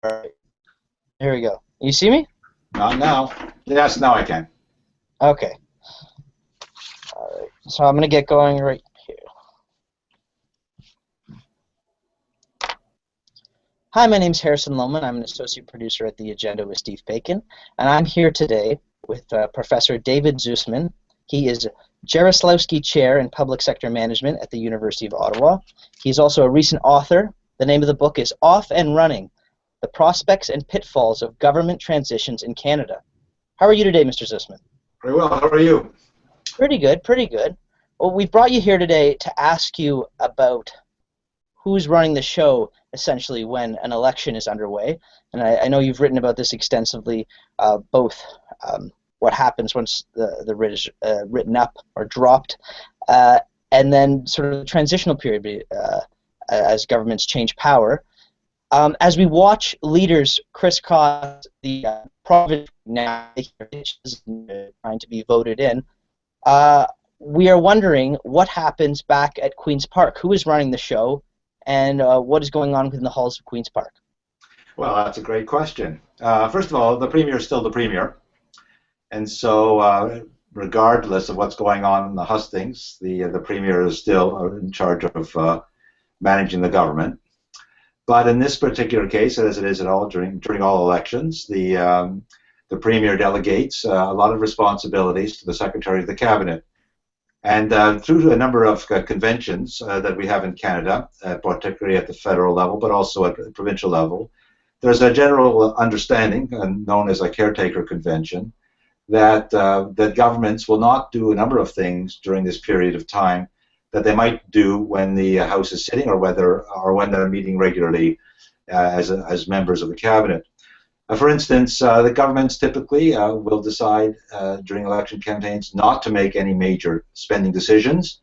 Alright, here we go. You see me? Not now. Yes, now I can. Okay. Alright, so I'm going to get going right here. Hi, my name's Harrison Lohman. I'm an associate producer at The Agenda with Steve Bacon, and I'm here today with Professor David Zussman. He is Jarislowsky Chair in Public Sector Management at the University of Ottawa. He's also a recent author. The name of the book is Off and Running: The Prospects and Pitfalls of Government Transitions in Canada. How are you today, Mr. Zussman? Very well. How are you? Pretty good, pretty good. Well, we brought you here today to ask you about who's running the show, essentially, when an election is underway. And I know you've written about this extensively, both what happens once the writ is written up or dropped, and then sort of the transitional period as governments change power. As we watch leaders crisscross the province now trying to be voted in, we are wondering what happens back at Queen's Park. Who is running the show, and what is going on within the halls of Queen's Park? Well, that's a great question. First of all, the Premier is still the Premier. And so regardless of what's going on in the hustings, the Premier is still in charge of managing the government. But in this particular case, as it is at all during all elections, the Premier delegates a lot of responsibilities to the Secretary of the Cabinet. And through a number of conventions that we have in Canada, particularly at the federal level, but also at the provincial level, there's a general understanding, known as a Caretaker Convention, that governments will not do a number of things during this period of time that they might do when the House is sitting, or when they're meeting regularly as members of the Cabinet. For instance, the governments typically will decide during election campaigns not to make any major spending decisions,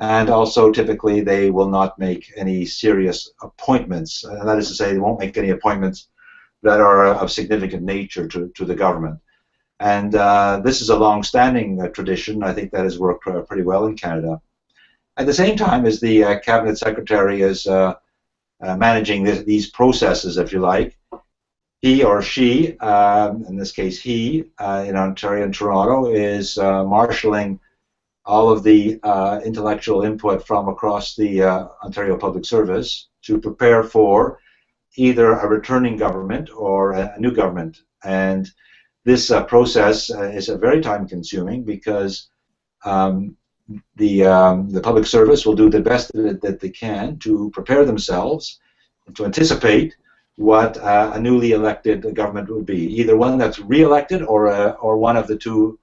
and also typically they will not make any serious appointments. That is to say, they won't make any appointments that are of significant nature to the government. And this is a long-standing tradition. I think that has worked pretty well in Canada. At the same time as the Cabinet Secretary is managing these processes, if you like, he or she, in this case he, in Ontario and Toronto, is marshalling all of the intellectual input from across the Ontario Public Service to prepare for either a returning government or a new government. And this process is very time-consuming because the public service will do the best that they can to prepare themselves, to anticipate what a newly elected government would be, either one that's re-elected or one of the two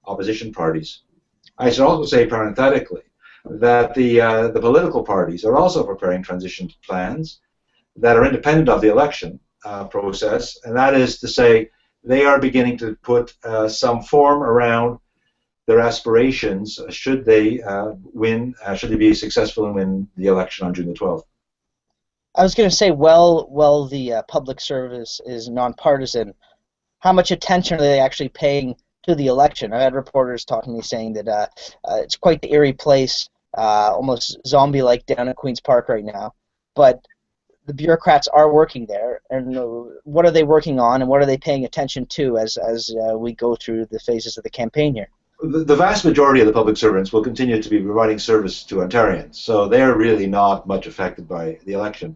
opposition parties. I should also say parenthetically that the political parties are also preparing transition plans that are independent of the election process, and that is to say they are beginning to put some form around their aspirations should they should they be successful and win the election on June the 12th. I was going to say, well, the public service is nonpartisan. How much attention are they actually paying to the election? I had reporters talking to me saying that it's quite the eerie place, almost zombie-like down at Queen's Park right now. But the bureaucrats are working there, and what are they working on, and what are they paying attention to as we go through the phases of the campaign here? The vast majority of the public servants will continue to be providing service to Ontarians, so they're really not much affected by the election.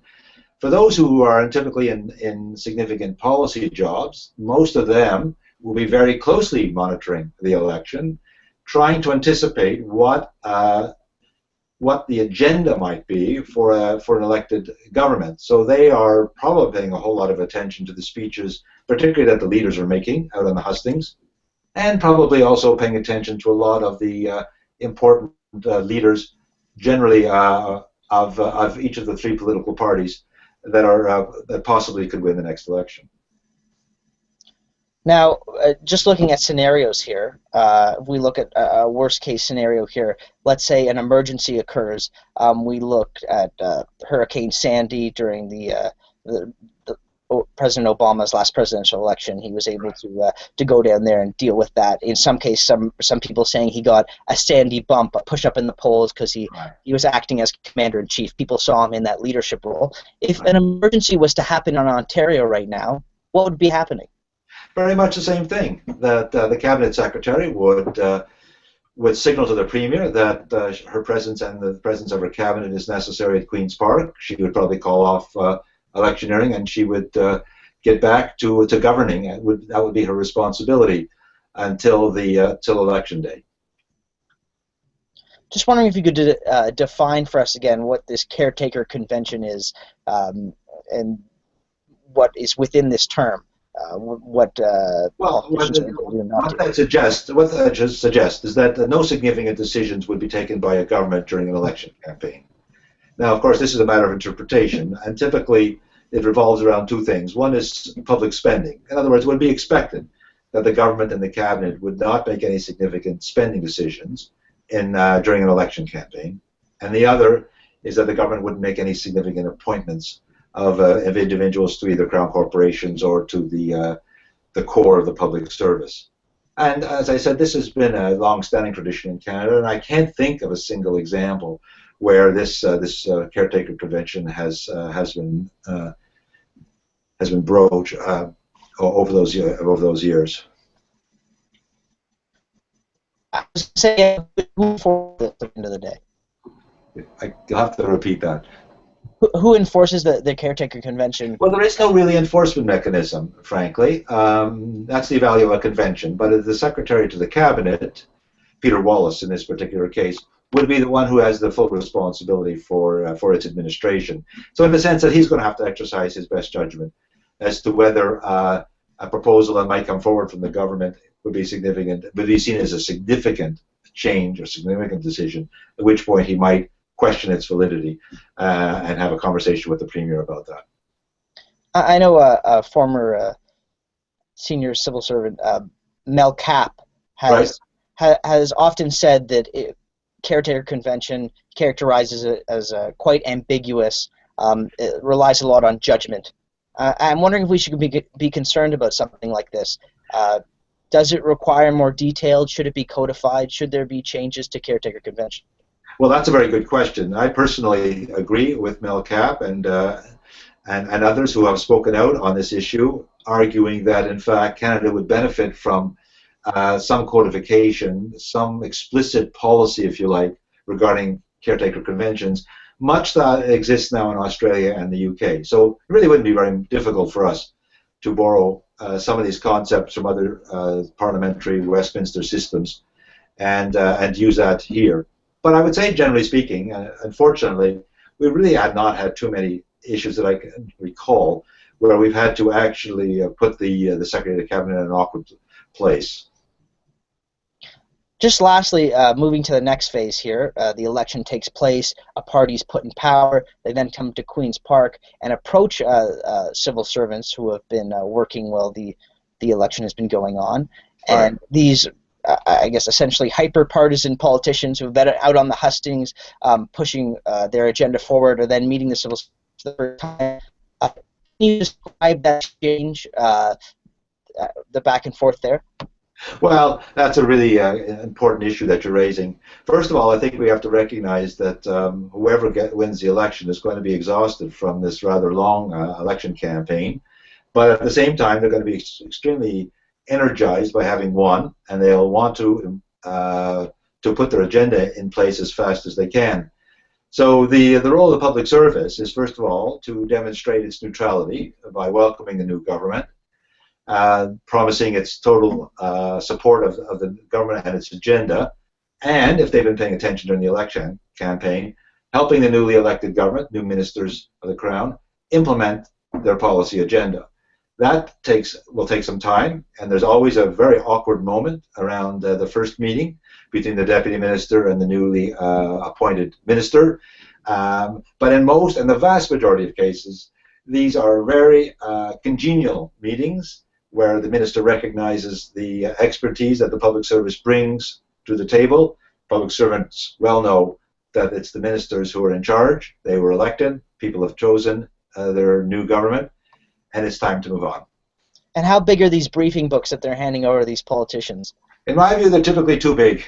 For those who are typically in significant policy jobs, most of them will be very closely monitoring the election, trying to anticipate what the agenda might be for an elected government. So they are probably paying a whole lot of attention to the speeches, particularly that the leaders are making out on the hustings, and probably also paying attention to a lot of the important leaders, generally of each of the three political parties that possibly could win the next election. Now, just looking at scenarios here, if we look at a worst-case scenario here, let's say an emergency occurs. We looked at Hurricane Sandy during the President Obama's last presidential election. He was able to go down there and deal with that. In some case, some people saying he got a sandy bump, a push up in the polls because he was acting as commander-in-chief. People saw him in that leadership role. If an emergency was to happen in Ontario right now, what would be happening? Very much the same thing. That the cabinet secretary would signal to the premier that her presence and the presence of her cabinet is necessary at Queen's Park. She would probably call off electioneering, and she would get back to governing. That would be her responsibility until till election day. Just wondering if you could define for us again what this caretaker convention is, and what is within this term. What that suggests is that no significant decisions would be taken by a government during an election campaign. Now, of course, this is a matter of interpretation, and typically it revolves around two things. One is public spending. In other words, it would be expected that the government and the cabinet would not make any significant spending decisions during an election campaign, and the other is that the government wouldn't make any significant appointments of individuals to either crown corporations or to the core of the public service. And as I said, this has been a long-standing tradition in Canada, and I can't think of a single example where this caretaker convention has been broached over those years. I was saying, who for at the end of the day? You'll have to repeat that. Who enforces the caretaker convention? Well, there is no really enforcement mechanism, frankly. That's the value of a convention. But the secretary to the cabinet, Peter Wallace in this particular case, would be the one who has the full responsibility for its administration. So in the sense that he's going to have to exercise his best judgment as to whether a proposal that might come forward from the government would be seen as a significant change or significant decision, at which point he might question its validity and have a conversation with the premier about that. I know a former senior civil servant, Mel Kapp, has often said that caretaker convention characterizes it as quite ambiguous. It relies a lot on judgment. I'm wondering if we should be concerned about something like this. Does it require more detailed? Should it be codified? Should there be changes to caretaker convention? Well, that's a very good question. I personally agree with Mel Kapp and others who have spoken out on this issue, arguing that in fact Canada would benefit from some codification, some explicit policy, if you like, regarding caretaker conventions, much that exists now in Australia and the UK. So it really wouldn't be very difficult for us to borrow some of these concepts from other parliamentary Westminster systems and use that here. But I would say, generally speaking, unfortunately, we really have not had too many issues that I can recall where we've had to actually put the Secretary of the Cabinet in an awkward place. Just lastly, moving to the next phase here, the election takes place, a party's put in power, they then come to Queen's Park and approach civil servants who have been working while the election has been going on. Right. And these I guess essentially hyper-partisan politicians who have been out on the hustings, pushing their agenda forward, or then meeting the civil servants for the first time. Can you describe that exchange, the back and forth there? Well, that's a really important issue that you're raising. First of all, I think we have to recognize that whoever wins the election is going to be exhausted from this rather long election campaign. But at the same time, they're going to be extremely energized by having won, and they'll want to put their agenda in place as fast as they can. So the role of the public service is, first of all, to demonstrate its neutrality by welcoming the new government, promising its total support of the government and its agenda, and, if they've been paying attention during the election campaign, helping the newly elected government, new ministers of the Crown, implement their policy agenda. That will take some time, and there's always a very awkward moment around the first meeting between the deputy minister and the newly appointed minister. But in most, and the vast majority of cases, these are very congenial meetings where the minister recognizes the expertise that the public service brings to the table. Public servants well know that it's the ministers who are in charge. They were elected. People have chosen their new government. and it's time to move on. And how big are these briefing books that they're handing over to these politicians? In my view, they're typically too big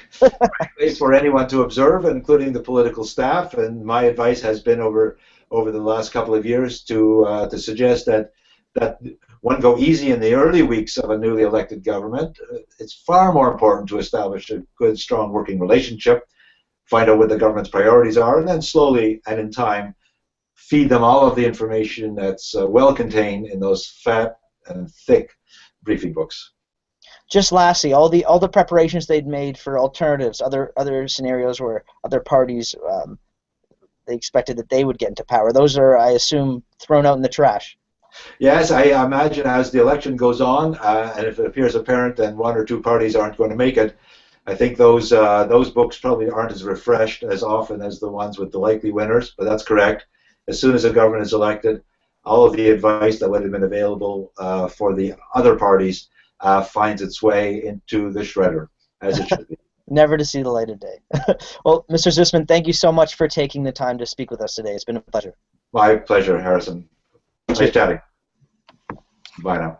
for anyone to observe, including the political staff. And my advice has been over the last couple of years to suggest that one go easy in the early weeks of a newly elected government. It's far more important to establish a good, strong working relationship, find out what the government's priorities are, and then slowly and in time feed them all of the information that's well contained in those fat and thick briefing books. Just lastly, all the preparations they'd made for alternatives, other scenarios where other parties they expected that they would get into power, those are, I assume, thrown out in the trash. Yes, I imagine as the election goes on, and if it appears apparent that one or two parties aren't going to make it, I think those books probably aren't as refreshed as often as the ones with the likely winners. But that's correct. As soon as a government is elected, all of the advice that would have been available for the other parties finds its way into the shredder, as it should be. Never to see the light of day. Well, Mr. Zussman, thank you so much for taking the time to speak with us today. It's been a pleasure. My pleasure, Harrison. Nice chatting. Bye now.